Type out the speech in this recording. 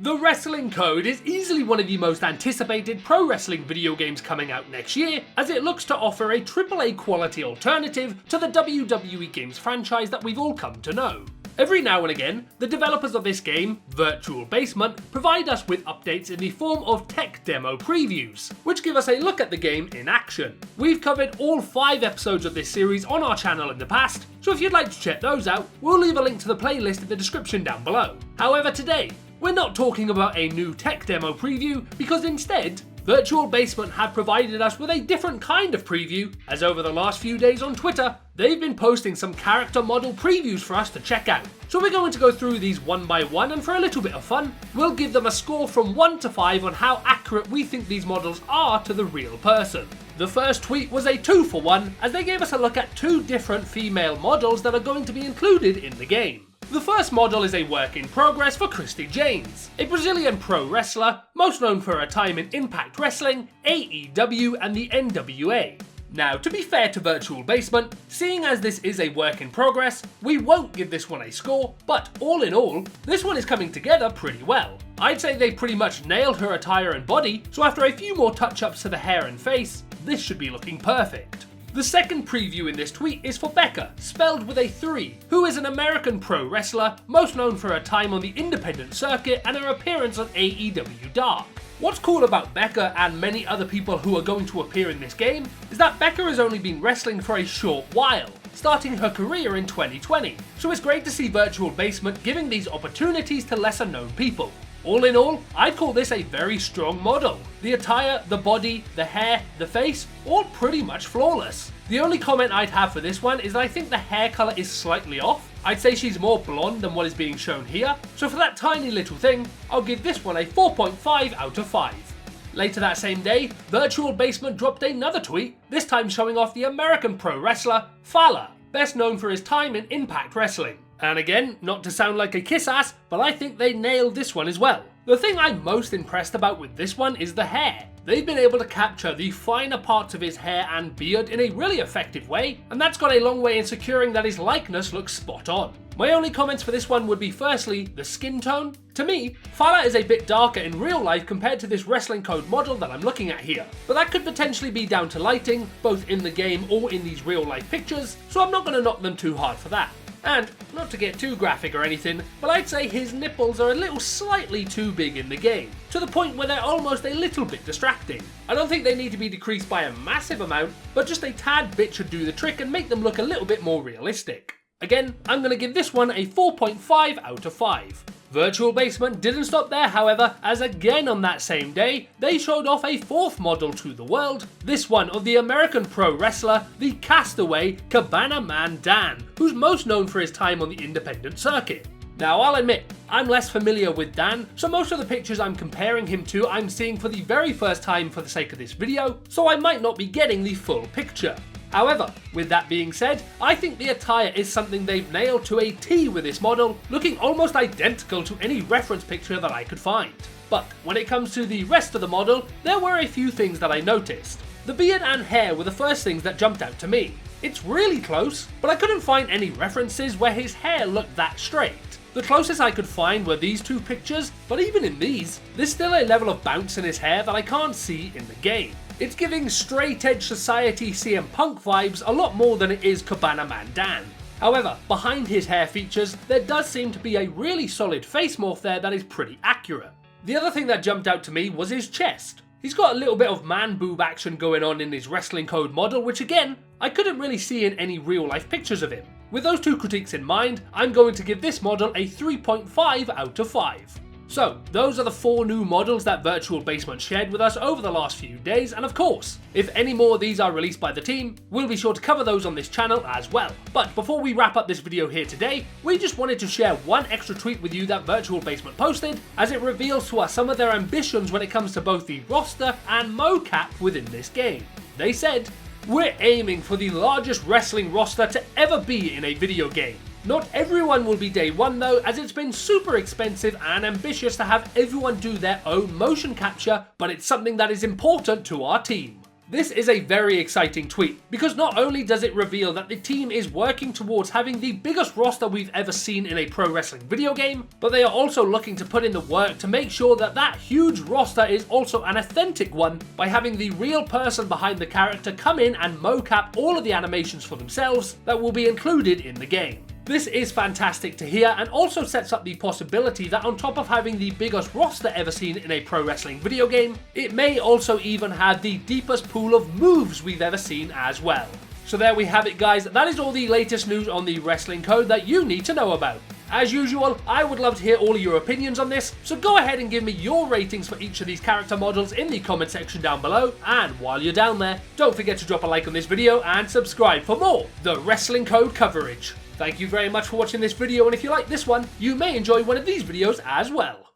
The Wrestling Code is easily one of the most anticipated pro wrestling video games coming out next year, as it looks to offer a AAA quality alternative to the WWE Games franchise that we've all come to know. Every now and again, the developers of this game, Virtual Basement, provide us with updates in the form of tech demo previews, which give us a look at the game in action. We've covered all 5 episodes of this series on our channel in the past, so if you'd like to check those out, we'll leave a link to the playlist in the description down below. However, today, we're not talking about a new tech demo preview, because instead, Virtual Basement have provided us with a different kind of preview, as over the last few days on Twitter, they've been posting some character model previews for us to check out. So we're going to go through these one by one, and for a little bit of fun, we'll give them a score from 1 to 5 on how accurate we think these models are to the real person. The first tweet was a 2 for 1, as they gave us a look at 2 different female models that are going to be included in the game. The first model is a work in progress for Christy James, a Brazilian pro wrestler, most known for her time in Impact Wrestling, AEW and the NWA. Now, to be fair to Virtual Basement, seeing as this is a work in progress, we won't give this one a score, but all in all, this one is coming together pretty well. I'd say they pretty much nailed her attire and body, so after a few more touch-ups to the hair and face, this should be looking perfect. The second preview in this tweet is for Becca, spelled with a 3, who is an American pro wrestler, most known for her time on the independent circuit and her appearance on AEW Dark. What's cool about Becca and many other people who are going to appear in this game is that Becca has only been wrestling for a short while, starting her career in 2020, so it's great to see Virtual Basement giving these opportunities to lesser known people. All in all, I'd call this a very strong model. The attire, the body, the hair, the face, all pretty much flawless. The only comment I'd have for this one is that I think the hair colour is slightly off. I'd say she's more blonde than what is being shown here, so for that tiny little thing, I'll give this one a 4.5 out of 5. Later that same day, Virtual Basement dropped another tweet, this time showing off the American pro wrestler, Fowler, best known for his time in Impact Wrestling. And again, not to sound like a kiss ass, but I think they nailed this one as well. The thing I'm most impressed about with this one is the hair. They've been able to capture the finer parts of his hair and beard in a really effective way, and that's gone a long way in securing that his likeness looks spot on. My only comments for this one would be firstly, the skin tone. To me, Fowler is a bit darker in real life compared to this Wrestling Code model that I'm looking at here, but that could potentially be down to lighting, both in the game or in these real life pictures, so I'm not going to knock them too hard for that. And, not to get too graphic or anything, but I'd say his nipples are a little slightly too big in the game, to the point where they're almost a little bit distracting. I don't think they need to be decreased by a massive amount, but just a tad bit should do the trick and make them look a little bit more realistic. Again, I'm going to give this one a 4.5 out of 5. Virtual Basement didn't stop there, however, as again on that same day, they showed off a 4th model to the world, this one of the American pro wrestler, the castaway Cabana Man Dan, who's most known for his time on the independent circuit. Now I'll admit, I'm less familiar with Dan, so most of the pictures I'm comparing him to I'm seeing for the very first time for the sake of this video, so I might not be getting the full picture. However, with that being said, I think the attire is something they've nailed to a T with this model, looking almost identical to any reference picture that I could find. But when it comes to the rest of the model, there were a few things that I noticed. The beard and hair were the first things that jumped out to me. It's really close, but I couldn't find any references where his hair looked that straight. The closest I could find were these 2 pictures, but even in these, there's still a level of bounce in his hair that I can't see in the game. It's giving straight edge society CM Punk vibes a lot more than it is Cabana Man Dan. However, behind his hair features, there does seem to be a really solid face morph there that is pretty accurate. The other thing that jumped out to me was his chest. He's got a little bit of man boob action going on in his Wrestling Code model, which again, I couldn't really see in any real life pictures of him. With those 2 critiques in mind, I'm going to give this model a 3.5 out of 5. So, those are the 4 new models that Virtual Basement shared with us over the last few days, and of course, if any more of these are released by the team, we'll be sure to cover those on this channel as well. But before we wrap up this video here today, we just wanted to share one extra tweet with you that Virtual Basement posted, as it reveals to us some of their ambitions when it comes to both the roster and mocap within this game. They said, "We're aiming for the largest wrestling roster to ever be in a video game. Not everyone will be day one though, as it's been super expensive and ambitious to have everyone do their own motion capture, but it's something that is important to our team. This is a very exciting tweet, because not only does it reveal that the team is working towards having the biggest roster we've ever seen in a pro wrestling video game, but they are also looking to put in the work to make sure that that huge roster is also an authentic one by having the real person behind the character come in and mocap all of the animations for themselves that will be included in the game. This is fantastic to hear, and also sets up the possibility that on top of having the biggest roster ever seen in a pro wrestling video game, it may also even have the deepest pool of moves we've ever seen as well. So there we have it, guys. That is all the latest news on the wrestling code that you need to know about. As usual, I would love to hear all of your opinions on this, so go ahead and give me your ratings for each of these character models in the comment section down below, and while you're down there, don't forget to drop a like on this video and subscribe for more The Wrestling Code coverage. Thank you very much for watching this video, and if you like this one, you may enjoy one of these videos as well.